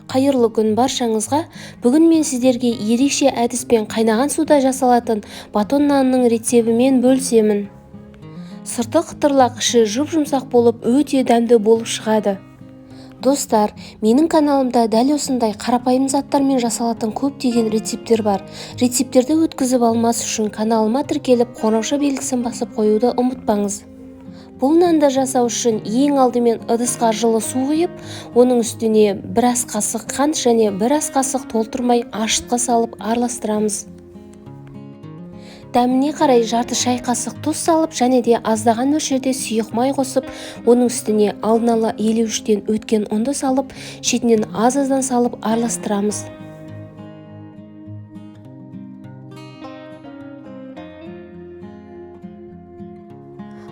Қайырлы күн баршаңызға. Бүгін мен сіздерге ерекше әдіспен қайнаған суда жасалатын батон нанның рецебімен бөлісемін. Сырты қытырлақ, іші жұп-жұмсақ болып, өте дәмді болып шығады. Достар, менің каналымда дәл осындай қарапайым заттармен жасалатын көптеген рецептер бар. Рецептерді өткізіп алмас үшін каналыма тіркеліп, қоңырауша белгісін басып қоюды ұмытпаңыз. Бұл нанды жасау үшін ең алдымен ыдысқа жылы су құйып, оның үстіне бір ас қасық қант және бір ас қасық толтырмай ашытқа салып араластырамыз. Дәміне қарай жарты шай қасық тұз салып және де аздаған мөлшерде сұйық май қосып, оның үстіне алдын ала елеуіштен өткен ұнды салып, шетінен аз-аздан салып араластырамыз.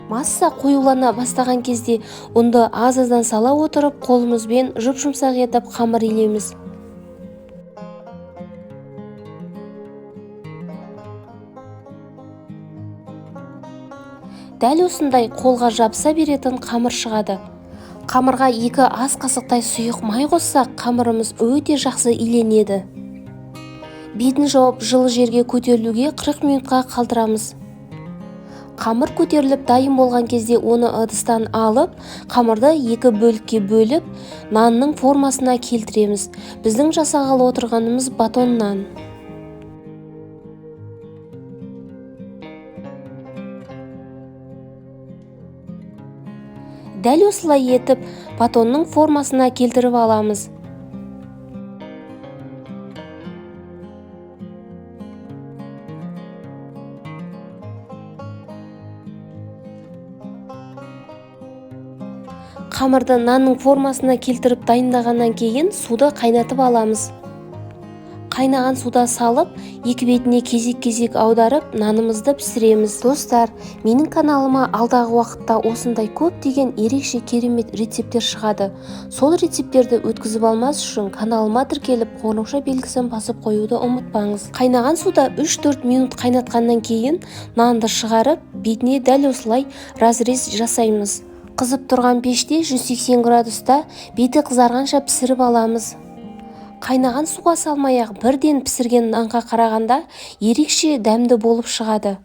Масса қоюлана бастаған кезде ұнды аз-аздан сала отырып, қолымызбен жұп-жұмсақ етіп қамыр илейміз. Дәл осындай қолға жабыса беретін қамыр шығады. Қамырға 2 ас қасықтай сұйық май қоссақ, қамырымыз өте жақсы иленеді. Бетін жауып жылы жерге көтерілуге 40 минутқа қалдырамыз. Қамыр көтеріліп дайын болған кезде оны ыдыстан алып, қамырды 2 бөлікке бөліп, нанның формасына келтіреміз. Біздің жасағалы отырғанымыз батон нан. Дәл осылай етіп, батонның формасына келтіріп аламыз. Қамырды нанның формасына келтіріп дайындағаннан кейін суды қайнатып аламыз. Қайнаған суда салып, екі бетіне кезек-кезек аударып, нанымызды пісіреміз. Достар, менің каналыма алдағы уақытта осындай көптеген ерекше керемет рецептер шығады. Сол рецептерді өткізіп алмас үшін каналыма тіркеліп, қоңырауша белгісін басып қоюды ұмытпаңыз. Қайнаған суда 3-4 минут қайнатқаннан кейін нанды шығарып, бетіне дәл осылай разрез жасаймыз. Қызып тұрған пеште 180 градуста беті қызарғанша пісіріп аламыз. Қайнаған суға салмай-ақ бірден пісірген нанға қарағанда ерекше дәмді болып шығады.